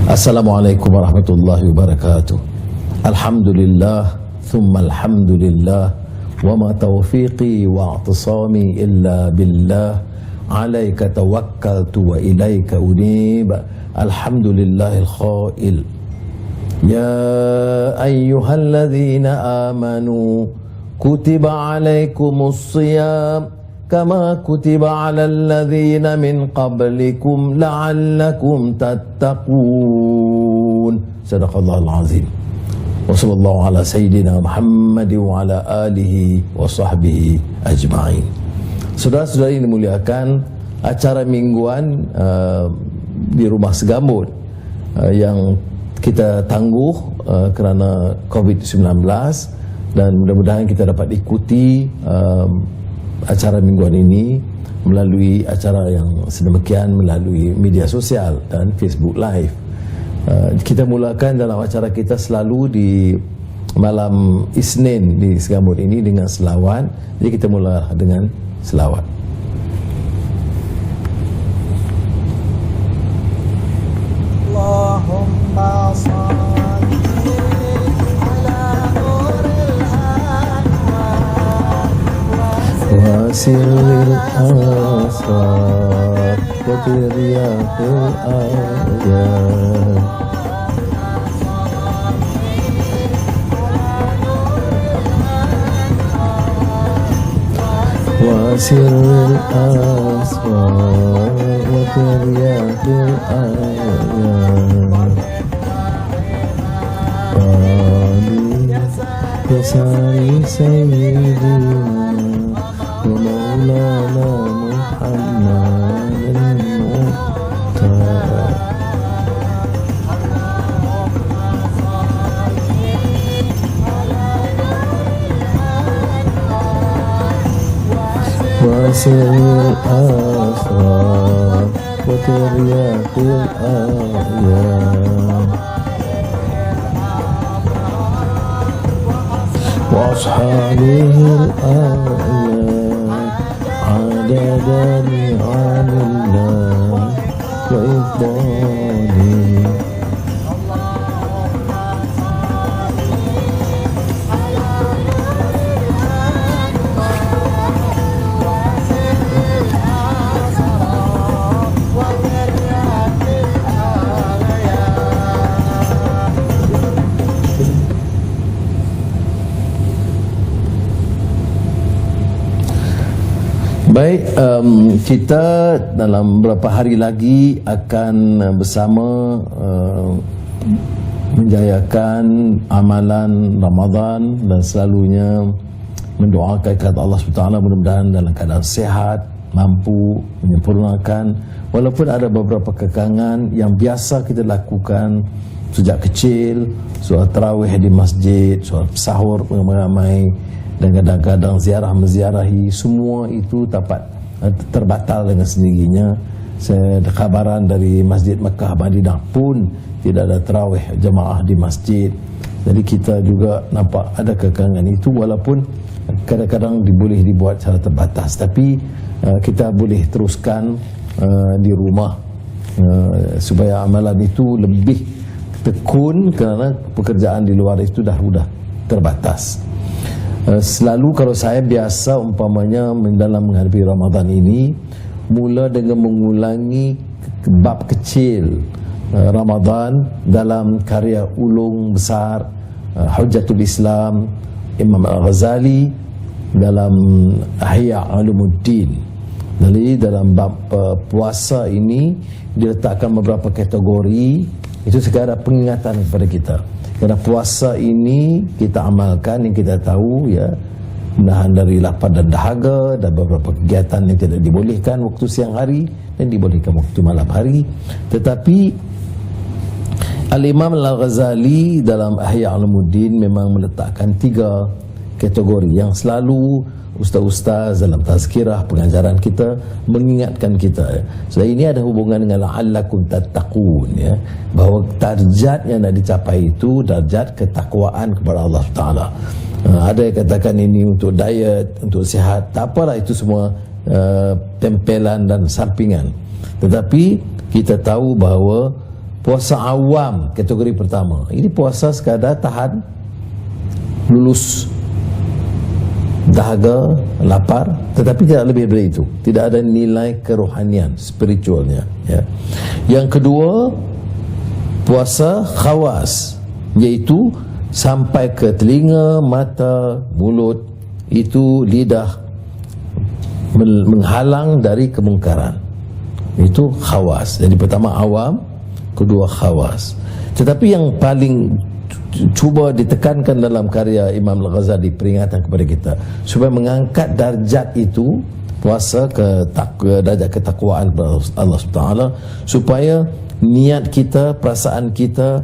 Assalamualaikum warahmatullahi wabarakatuh. Alhamdulillah, thumma alhamdulillah, wa ma taufiqi wa i'tisami illa billah, alaika tawakkaltu wa ilaika unib. Alhamdulillahil khail, ya ayyuhalladzina amanu kutiba alaikumus shiyam kama kutiba alal ladzina min qablikum la'allakum tattaqun. Sadaqallahul azim. Wa sallallahu ala sayyidina Muhammad wa ala alihi wa sahbihi ajma'in. Saudara-saudari yang dimuliakan, acara mingguan di Rumah Segambut yang kita tangguh kerana COVID-19, dan mudah-mudahan kita dapat ikuti acara mingguan ini melalui acara yang sedemikian, melalui media sosial dan Facebook Live. Kita mulakan dalam acara kita selalu di malam Isnin di Segambut ini dengan selawat. Jadi kita mula dengan selawat. Allahumma salli wasilil asrar wa tiryaqil ayat wasilil asrar wa tiryaqil ayat qali yasari sayyidina ومولانا محمد المختار واسر الأسرار وترياق الآيات وأصحابه الآيات عدد نعم الله وإفضاله. Baik, kita dalam beberapa hari lagi akan bersama menjayakan amalan Ramadan dan selalunya mendoakan kepada Allah SWT mudah-mudahan dalam keadaan sehat, mampu menyempurnakan, walaupun ada beberapa kekangan yang biasa kita lakukan sejak kecil, solat tarawih di masjid, solat sahur ramai-ramai, dan kadang-kadang ziarah menziarahi, semua itu dapat terbatal dengan sendirinya. Saya ada kabaran dari Masjid Mekah Madinah pun tidak ada tarawih jemaah di masjid. Jadi kita juga nampak ada kekangan itu, walaupun kadang-kadang boleh dibuat secara terbatas, tapi kita boleh teruskan di rumah supaya amalan itu lebih tekun, kerana pekerjaan di luar itu dah terbatas. Selalu kalau saya biasa umpamanya dalam menghadapi Ramadan ini, mula dengan mengulangi bab kecil Ramadan dalam karya ulung besar Hujjatul Islam Imam Al-Ghazali dalam Ihya Ulumuddin. Jadi dalam bab puasa ini diletakkan beberapa kategori, itu sekadar pengingatan kepada kita. Kerana puasa ini kita amalkan yang kita tahu, ya, menahan dari lapar dan dahaga, dan beberapa kegiatan yang tidak dibolehkan waktu siang hari dan dibolehkan waktu malam hari. Tetapi Al-Imam Al-Ghazali dalam Ihya Ulumuddin memang meletakkan 3 kategori yang selalu ustaz-ustaz dalam tazkirah pengajaran kita mengingatkan kita. So ini ada hubungan dengan la'allakum tattaqun, ya, bahawa darjat yang nak dicapai itu darjat ketakwaan kepada Allah Taala. Ada yang katakan ini untuk diet, untuk sihat, tak apalah, itu semua tempelan dan sampingan. Tetapi kita tahu bahawa puasa awam kategori pertama. Ini puasa sekadar tahan lulus dahaga, lapar, tetapi tidak lebih dari itu. Tidak ada nilai kerohanian, spiritualnya, ya. Yang kedua, puasa khawas, iaitu sampai ke telinga, mata, mulut, itu lidah menghalang dari kemungkaran. Itu khawas. Jadi pertama awam, kedua khawas. Tetapi yang paling cuba ditekankan dalam karya Imam Al-Ghazali, peringatan kepada kita supaya mengangkat darjat itu, puasa ke darjat ketakwaan Allah SWT, supaya niat kita, perasaan kita,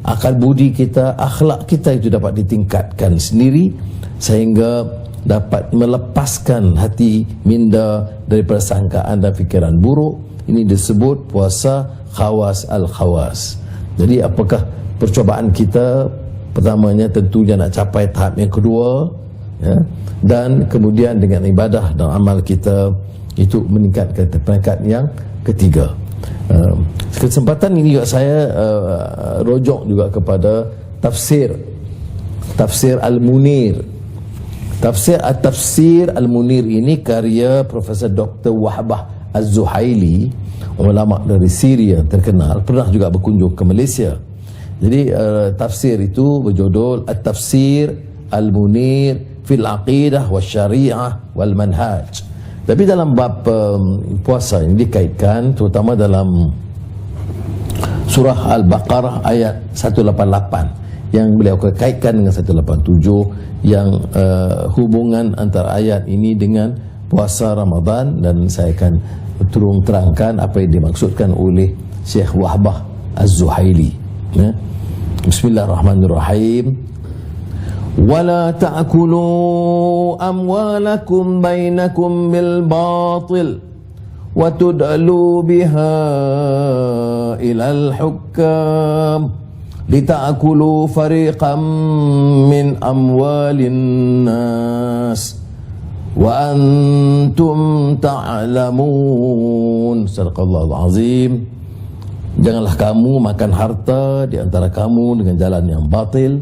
akal budi kita, akhlak kita itu dapat ditingkatkan sendiri sehingga dapat melepaskan hati minda daripada sangkaan dan fikiran buruk. Ini disebut puasa khawas al-khawas. Jadi apakah percobaan kita? Pertamanya tentunya nak capai tahap yang kedua, ya, dan kemudian dengan ibadah dan amal kita itu meningkat ke peringkat yang ketiga. Kesempatan ini juga saya rojok juga kepada tafsir Al-Munir. Tafsir Al-Munir ini karya Profesor Dr. Wahbah Az-Zuhaili, ulama dari Syria terkenal, pernah juga berkunjung ke Malaysia. Jadi tafsir itu berjudul At-Tafsir Al-Munir fil Aqidah wa Syariah wal Manhaj. Tapi dalam bab puasa ini dikaitkan terutama dalam surah Al-Baqarah ayat 188 yang beliau kaitkan dengan 187 yang hubungan antara ayat ini dengan puasa Ramadan, dan saya akan terangkan apa yang dimaksudkan oleh Syekh Wahbah Az-Zuhaili, ya. Bismillahirrahmanirrahim. Wala ta'kulu amwalakum bainakum bil batil wa tud'alu biha ilal hukam lita'kulu fariqam min amwalin nas wa antum ta'lamun. Sadaqallahul azim. Janganlah kamu makan harta di antara kamu dengan jalan yang batil,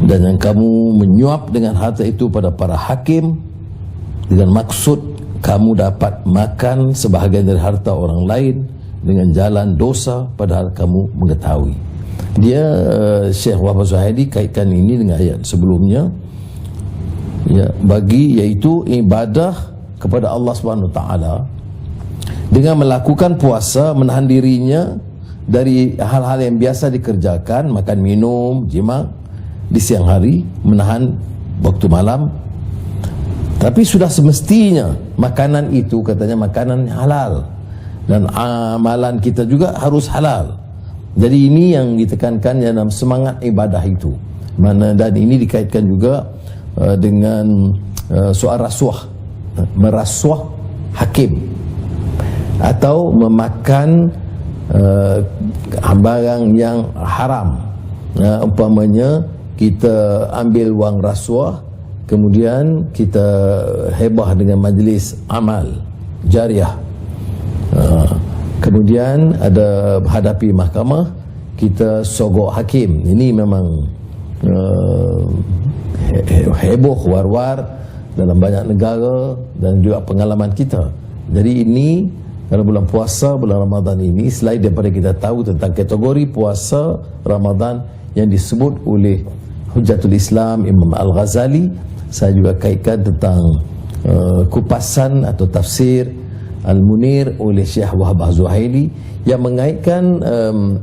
dan yang kamu menyuap dengan harta itu pada para hakim dengan maksud kamu dapat makan sebahagian dari harta orang lain dengan jalan dosa padahal kamu mengetahui. Dia Syekh Wahbah Zuhaili kaitkan ini dengan ayat sebelumnya, ya, bagi iaitu ibadah kepada Allah Subhanahu Wa Taala dengan melakukan puasa, menahan dirinya dari hal-hal yang biasa dikerjakan, makan minum, jima di siang hari, menahan waktu malam. Tapi sudah semestinya makanan itu katanya makanan halal, dan amalan kita juga harus halal. Jadi ini yang ditekankan dalam semangat ibadah itu. Dan ini dikaitkan juga dengan soal rasuah, merasuah hakim atau memakan barang yang haram. Umpamanya kita ambil wang rasuah, kemudian kita hebah dengan majlis amal jariah, kemudian ada hadapi mahkamah, kita sogok hakim. Ini memang heboh war-war dalam banyak negara dan juga pengalaman kita. Jadi ini dalam bulan puasa, bulan Ramadan ini, selain daripada kita tahu tentang kategori puasa Ramadan yang disebut oleh Hujjatul Islam Imam Al-Ghazali, saya juga kaitkan tentang kupasan atau tafsir Al-Munir oleh Syekh Wahbah Zuhaili yang mengaitkan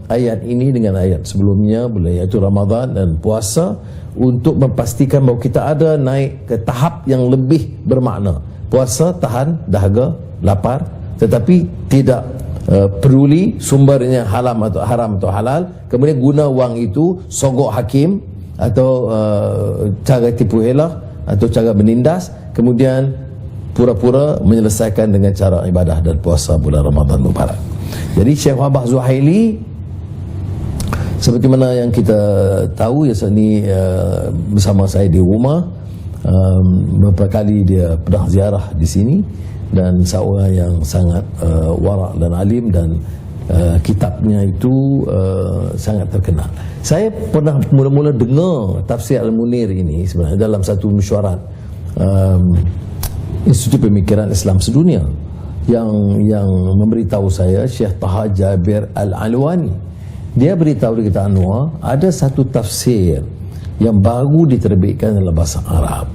ayat ini dengan ayat sebelumnya, iaitu Ramadan dan puasa, untuk memastikan bahawa kita ada naik ke tahap yang lebih bermakna. Puasa tahan dahaga, lapar, tetapi tidak peduli sumbernya haram atau halal, kemudian guna wang itu sogok hakim atau cara tipu helah atau cara menindas, kemudian pura-pura menyelesaikan dengan cara ibadah dan puasa bulan Ramadan Mubarak. Jadi Syekh Wahbah Zuhaili, seperti mana yang kita tahu, ya, ini bersama saya di rumah, beberapa kali dia pernah ziarah di sini, dan seorang yang sangat warak dan alim, dan kitabnya itu sangat terkenal. Saya pernah mula-mula dengar tafsir Al-Munir ini sebenarnya dalam satu mesyuarat Institut Pemikiran Islam Sedunia yang memberitahu saya Syekh Taha Jabir Al-Alwani. Dia beritahu di kita Anwar ada satu tafsir yang baru diterbitkan dalam bahasa Arab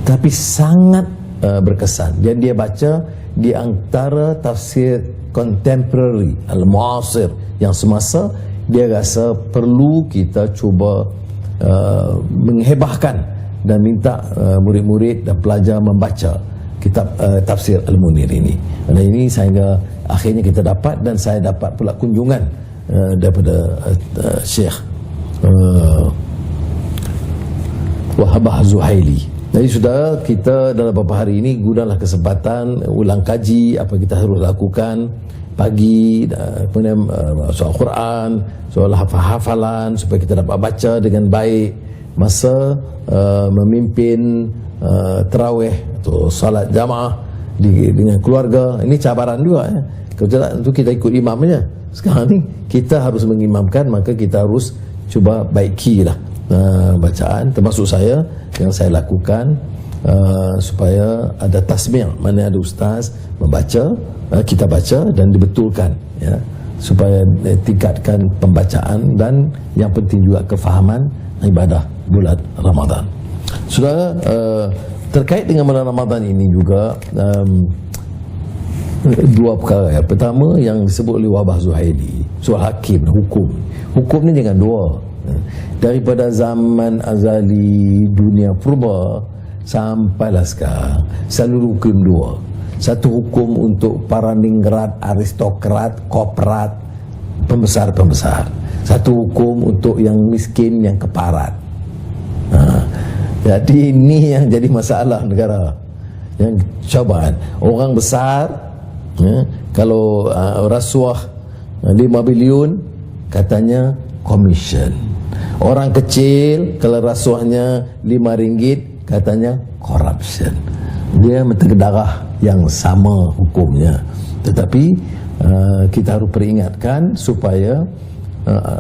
tapi sangat berkesan, dan dia baca di antara tafsir contemporary al-muasir yang semasa. Dia rasa perlu kita cuba menghebahkan dan minta murid-murid dan pelajar membaca kitab tafsir Al-Munir ini. Dan ini sehingga akhirnya kita dapat, dan saya dapat pula kunjungan daripada Syekh Wahabah Zuhaili. Jadi saudara, kita dalam beberapa hari ini gunalah kesempatan ulang kaji apa kita harus lakukan pagi, kemudian soal Quran, soal hafalan supaya kita dapat baca dengan baik masa memimpin tarawih atau salat jamaah dengan keluarga. Ini cabaran juga ya. Kalau tidak, tentu kita ikut imam saja. Sekarang ni kita harus mengimamkan, maka kita harus cuba baikilah bacaan, termasuk saya yang saya lakukan supaya ada tasmi', mana ada ustaz membaca, kita baca dan dibetulkan ya, supaya tingkatkan pembacaan dan yang penting juga kefahaman ibadah bulan Ramadan. Saudara, terkait dengan bulan Ramadan ini juga dua perkara ya. Pertama yang disebut oleh Wahbah Zuhaili soal hakim, hukum ni jangan dua. Daripada zaman azali dunia purba sampailah sekarang selalu hukum dua. Satu hukum untuk para ningrat, aristokrat, korporat, pembesar-pembesar. Satu hukum untuk yang miskin, yang keparat. Jadi ini yang jadi masalah negara, yang cobaan. Orang besar kalau rasuah 5 bilion katanya commission. Orang kecil kalau rasuahnya RM5 katanya corruption. Dia menterdarah yang sama hukumnya. Tetapi kita harus peringatkan supaya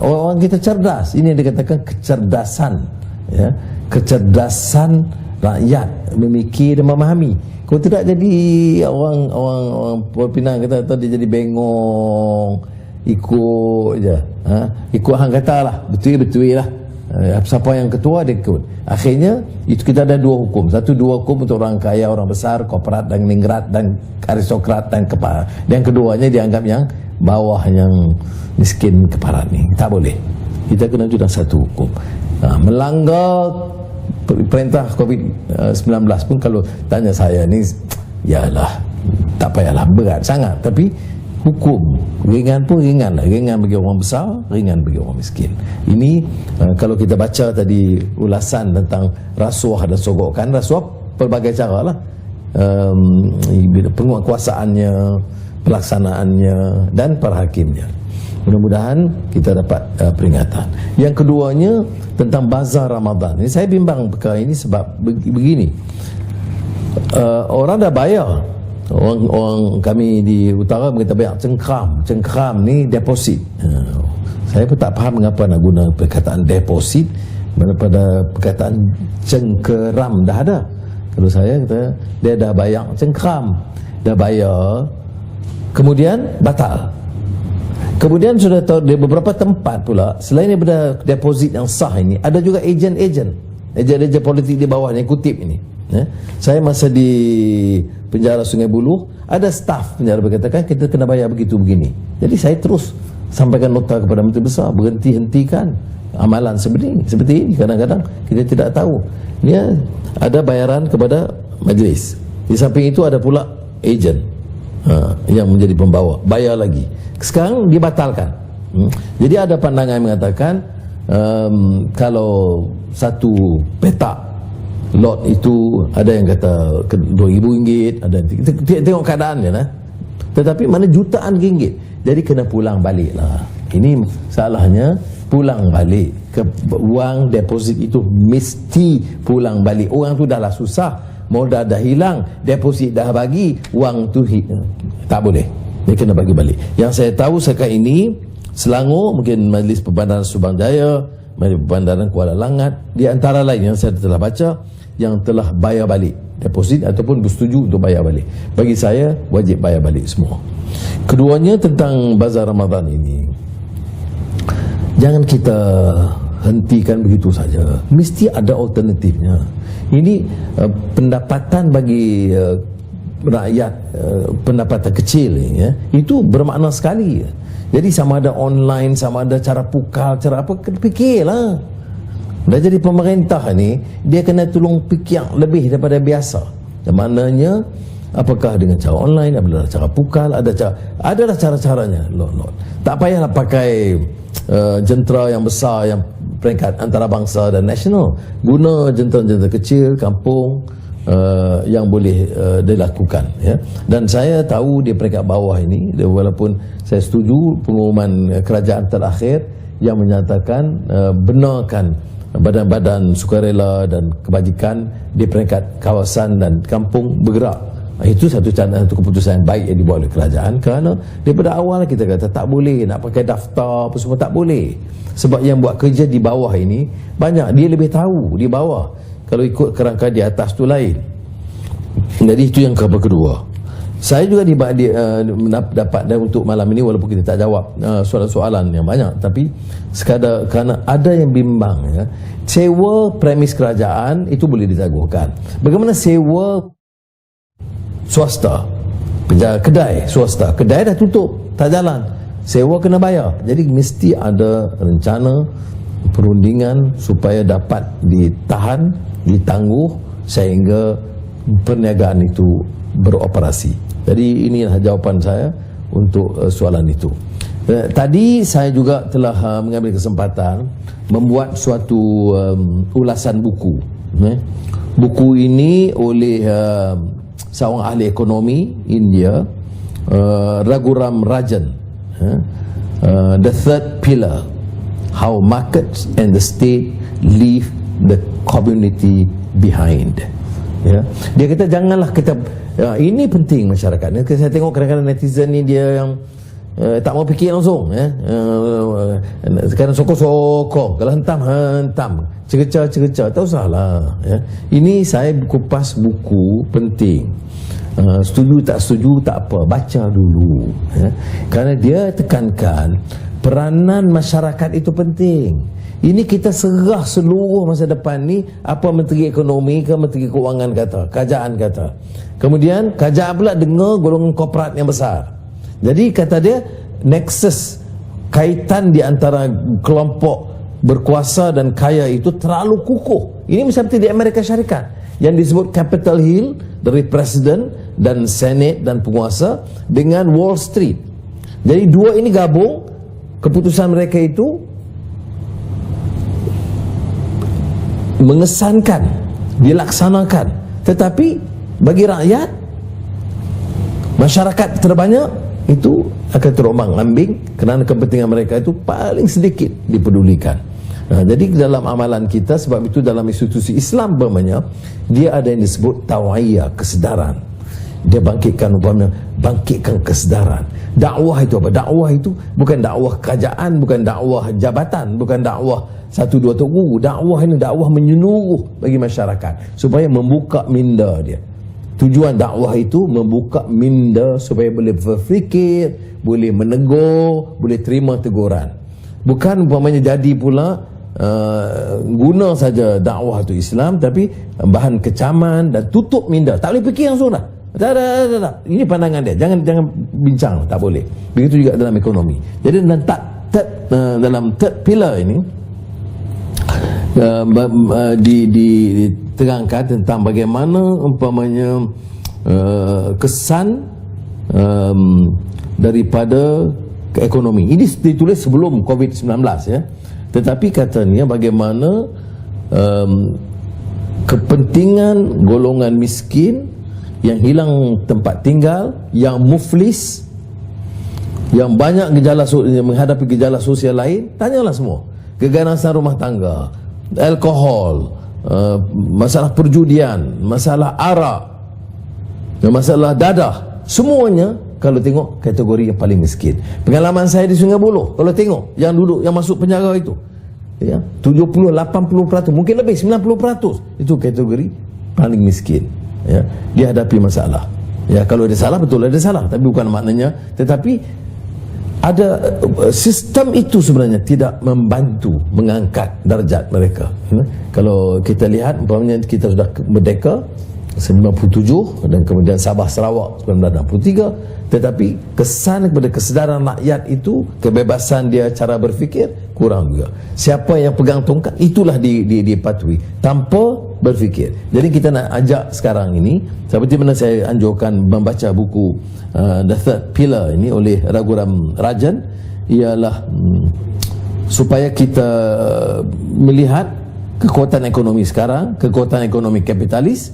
orang kita cerdas. Ini yang dikatakan kecerdasan ya, kecerdasan rakyat memikir dan memahami. Kalau tidak jadi orang Pinang kata dia jadi bengong, ikut je, ikut hang kata lah, betul lah, siapa yang ketua dia ikut. Akhirnya itu kita ada dua hukum. Dua hukum untuk orang kaya, orang besar, korporat dan ningrat dan aristokrat dan kepala. Dan keduanya dianggap yang bawah, yang miskin keparat ni tak boleh. Kita kena juga satu hukum. Melanggar perintah COVID-19 pun kalau tanya saya ni, yalah tak payahlah berat sangat, tapi hukum ringan pun ringan lah, ringan bagi orang besar, ringan bagi orang miskin. Ini kalau kita baca tadi ulasan tentang rasuah dan sogokan, rasuah pelbagai cara lah, penguasaannya, pelaksanaannya dan para hakimnya. Mudah-mudahan kita dapat peringatan. Yang keduanya tentang bazar Ramadan. Ini saya bimbang perkara ini sebab begini, orang dah bayar. Orang kami di utara kita bayar cengkram ni deposit. Saya pun tak faham mengapa nak guna perkataan deposit daripada perkataan cengkeram. Dah ada. Kalau saya kata dia dah bayar cengkram, dah bayar, kemudian batal. Kemudian sudah tahu di beberapa tempat pula selain daripada deposit yang sah ini, ada juga ejen politik di bawahnya, kutip ini. Saya masa di penjara Sungai Buloh, ada staf penjara berkatakan kita kena bayar begitu begini. Jadi saya terus sampaikan nota kepada Menteri Besar, hentikan amalan seperti ini. Kadang-kadang kita tidak tahu. Dia ada bayaran kepada majlis. Di samping itu ada pula ejen yang menjadi pembawa, bayar lagi. Sekarang dibatalkan. Jadi ada pandangan yang mengatakan kalau satu petak lot itu ada yang kata RM2,000, ada tengok keadaannya lah. Tetapi mana jutaan ringgit. Jadi kena pulang balik lah. Ini salahnya, pulang balik ke wang deposit itu mesti pulang balik. Orang tu dah lah susah, modal dah hilang, deposit dah bagi, wang tu tak boleh. Dia kena bagi balik. Yang saya tahu sekarang ini, Selangor, mungkin Majlis Perbandaran Subang Jaya, Majlis Perbandaran Kuala Langat, di antara lain yang saya telah baca, yang telah bayar balik deposit ataupun bersetuju untuk bayar balik. Bagi saya, wajib bayar balik semua. Keduanya tentang bazar Ramadan ini, jangan kita hentikan begitu saja. Mesti ada alternatifnya. Ini pendapatan bagi rakyat, pendapatan kecil ya, itu bermakna sekali. Jadi sama ada online, sama ada cara pukal, cara apa, kena fikirlah. Dah jadi pemerintah ni, dia kena tolong fikir lebih daripada biasa. Yang maknanya, apakah dengan cara online, adalah cara pukal, adalah cara-caranya. Tak payahlah pakai jentera yang besar, yang peringkat antarabangsa dan nasional. Guna jentera-jentera kecil, kampung, yang boleh dilakukan ya. Dan saya tahu di peringkat bawah ini, walaupun saya setuju pengumuman kerajaan terakhir yang menyatakan benarkan badan-badan sukarela dan kebajikan di peringkat kawasan dan kampung bergerak. Itu satu keputusan yang baik yang dibuat oleh kerajaan, kerana daripada awal kita kata tak boleh nak pakai daftar apa semua, tak boleh. Sebab yang buat kerja di bawah ini banyak, dia lebih tahu di bawah. Kalau ikut kerangka di atas tu lain. Jadi itu yang kedua. Saya juga dapat untuk malam ini, walaupun kita tak jawab soalan-soalan yang banyak, tapi sekadar kerana ada yang bimbang ya, sewa premis kerajaan itu boleh ditangguhkan. Bagaimana sewa swasta, kedai swasta, kedai dah tutup, tak jalan, sewa kena bayar. Jadi mesti ada rencana perundingan supaya dapat ditahan, ditangguh sehingga perniagaan itu beroperasi. Jadi inilah jawapan saya untuk soalan itu. Tadi saya juga telah mengambil kesempatan membuat suatu ulasan buku. Buku ini oleh seorang ahli ekonomi India, Raghuram Rajan, The Third Pillar, How Markets and the State Leave the Community Behind. Ya. Dia kata janganlah kita, ini penting masyarakat. Saya tengok kadang-kadang netizen ni dia yang tak mau fikir langsung ya. Sekarang sokong-sokong, kalau hentam, cerca-cerca, tak usahlah ya. Ini saya kupas buku penting. Setuju tak setuju tak apa, baca dulu ya. Kerana dia tekankan peranan masyarakat itu penting. Ini kita serah seluruh masa depan ni apa Menteri Ekonomi ke Menteri Keuangan kata, kerajaan kata. Kemudian kerajaan pula dengar golongan korporat yang besar. Jadi kata dia, nexus, kaitan di antara kelompok berkuasa dan kaya itu terlalu kukuh. Ini seperti di Amerika Syarikat yang disebut Capitol Hill dari Presiden dan Senate dan penguasa dengan Wall Street. Jadi dua ini gabung, keputusan mereka itu mengesankan, dilaksanakan, tetapi bagi rakyat, masyarakat terbanyak itu akan terombang-ambing kerana kepentingan mereka itu paling sedikit dipedulikan. Jadi dalam amalan kita, sebab itu dalam institusi Islam umpamanya, dia ada yang disebut tawa'iyah, kesedaran. Dia bangkitkan kesedaran. Dakwah itu apa? Dakwah itu bukan dakwah kerajaan, bukan dakwah jabatan, bukan dakwah satu dua tok guru. Dakwah ini dakwah menyeluruh bagi masyarakat supaya membuka minda dia. Tujuan dakwah itu membuka minda supaya boleh berfikir, boleh menegur, boleh terima teguran. Bukan umpamanya jadi pula guna saja dakwah itu Islam, tapi bahan kecaman dan tutup minda. Tak boleh fikir langsung dah. Tak. Ini pandangan dia. Jangan bincang, tak boleh. Begitu juga dalam ekonomi. Jadi dalam third pillar ini diterangkan tentang bagaimana umpamanya kesan daripada ekonomi. Ini ditulis sebelum COVID-19 ya. Tetapi katanya bagaimana kepentingan golongan miskin yang hilang tempat tinggal, yang muflis, yang banyak menghadapi gejala sosial lain, tanyalah semua. Keganasan rumah tangga, alkohol, masalah perjudian, masalah arak, masalah dadah, semuanya kalau tengok kategori yang paling miskin. Pengalaman saya di Sungai Buloh, kalau tengok yang duduk, yang masuk penjara itu, ya, 70-80%, mungkin lebih 90% itu kategori paling miskin. Ya, dia hadapi masalah. Ya, kalau ada salah, betul ada salah, tapi bukan maknanya. Tetapi ada sistem itu sebenarnya tidak membantu mengangkat darjat mereka. Kalau kita lihat, umpamanya kita sudah merdeka 97 dan kemudian Sabah Sarawak 1963, tetapi kesan kepada kesedaran rakyat itu, kebebasan dia cara berfikir kurang juga. Siapa yang pegang tongkat itulah dipatuhi tanpa berfikir. Jadi kita nak ajak sekarang ini, seperti mana saya anjurkan membaca buku The Third Pillar ini oleh Raghuram Rajan, ialah supaya kita melihat kekuatan ekonomi sekarang, kekuatan ekonomi kapitalis,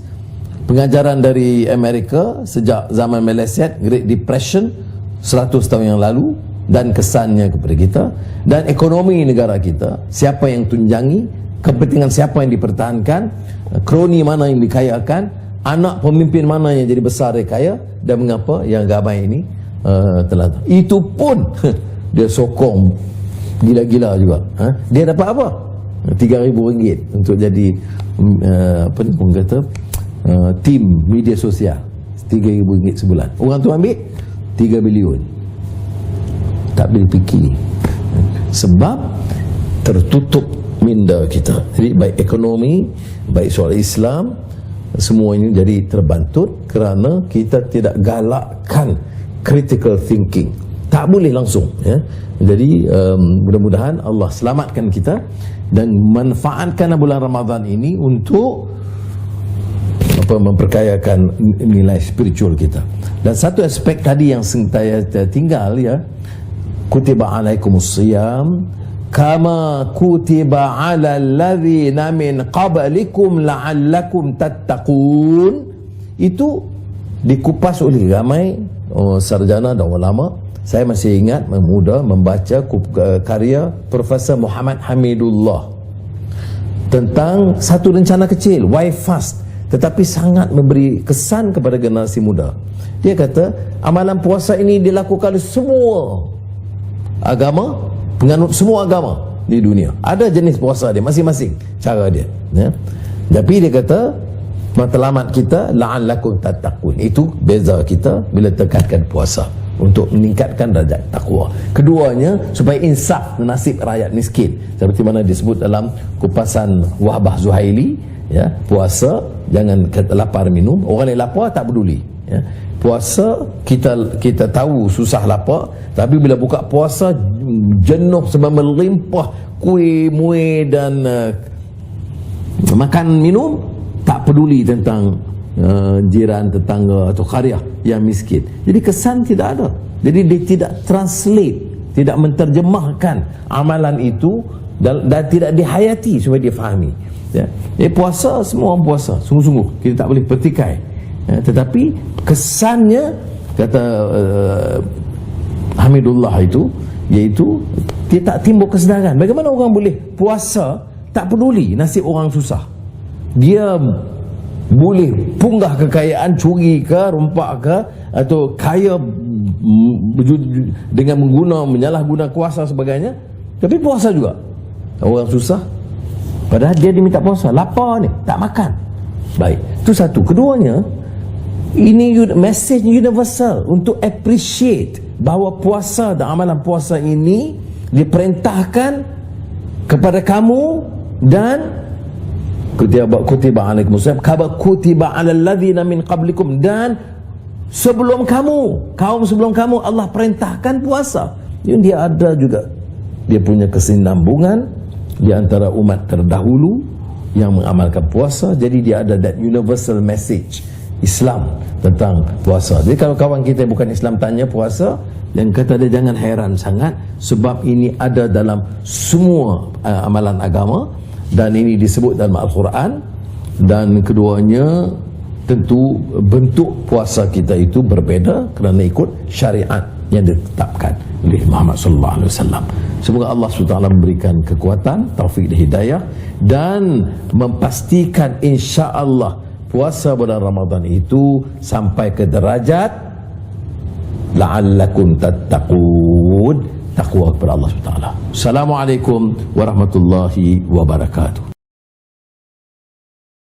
pengajaran dari Amerika sejak zaman Malaysia, Great Depression 100 tahun yang lalu, dan kesannya kepada kita, dan ekonomi negara kita, siapa yang tunjangi, kepentingan siapa yang dipertahankan, kroni mana yang dikayakan, anak pemimpin mana yang jadi besar dia kaya, dan mengapa yang ramai ini telah. Itu pun dia sokong gila-gila juga. Dia dapat apa? RM3,000 untuk jadi apa ni pun kata, tim media sosial. RM3,000 sebulan. Orang tu ambil 3 bilion. Tak boleh fikir. Sebab tertutup minda kita. Jadi baik ekonomi, baik soal Islam, semua ini jadi terbantut kerana kita tidak galakkan critical thinking. Tak boleh langsung, ya. Jadi mudah-mudahan Allah selamatkan kita dan manfaatkan bulan Ramadan ini untuk memperkayakan nilai spiritual kita. Dan satu aspek tadi yang saya tinggal, ya, kutiba alaikumusiyam kama kutiba ala alladhina min qablikum la'allakum tattaqun, itu dikupas oleh ramai sarjana dan ulama. Saya masih ingat muda membaca karya Profesor Muhammad Hamidullah tentang satu rencana kecil, why fast, tetapi sangat memberi kesan kepada generasi muda. Dia kata amalan puasa ini dilakukan oleh semua agama, penganut semua agama di dunia. Ada jenis puasa dia masing-masing, cara dia, ya. Tapi dia kata matlamat kita la'allakum tattaqun, itu beza kita bila tekankan puasa untuk meningkatkan darjat takwa. Keduanya supaya insaf nasib rakyat miskin, seperti mana disebut dalam kupasan Wahbah Zuhaili, ya, puasa jangan lapar minum, orang lain lapar tak peduli, ya. Puasa kita tahu susah lapar, tapi bila buka puasa jenuh sebab melimpah kuih, muih dan makan minum, tak peduli tentang jiran, tetangga atau qaryah yang miskin. Jadi kesan tidak ada. Jadi dia tidak translate, tidak menterjemahkan amalan itu dan tidak dihayati supaya dia fahami. Ya. Puasa, semua orang puasa sungguh-sungguh, kita tak boleh pertikai, ya, tetapi kesannya kata Hamidullah itu, iaitu dia tak timbul kesedaran. Bagaimana orang boleh puasa tak peduli nasib orang susah? Dia boleh punggah kekayaan, curi ke, rompak ke, atau kaya dengan menyalahguna kuasa sebagainya, tapi puasa juga. Orang susah, padahal dia diminta puasa, lapar ni, tak makan. Baik, itu satu. Keduanya, ini message universal untuk appreciate bahawa puasa dan amalan puasa ini diperintahkan kepada kamu, dan kutiba alaikumusiyam kama kutiba alal ladzina min qablikum, dan sebelum kamu, kaum sebelum kamu Allah perintahkan puasa. Dia ada juga, dia punya kesinambungan di antara umat terdahulu yang mengamalkan puasa. Jadi dia ada that universal message Islam tentang puasa. Jadi kalau kawan kita bukan Islam tanya puasa, yang kata dia jangan heran sangat, sebab ini ada dalam semua amalan agama, dan ini disebut dalam Al-Quran. Dan keduanya tentu bentuk puasa kita itu berbeza kerana ikut syariat yang ditetapkan oleh Muhammad sallallahu alaihi wasallam. Semoga Allah SWT memberikan kekuatan, taufik dan hidayah, dan memastikan insya-Allah puasa bulan Ramadan itu sampai ke derajat la'allakum tattaqun, takwa kepada Allah SWT. Assalamualaikum warahmatullahi wabarakatuh.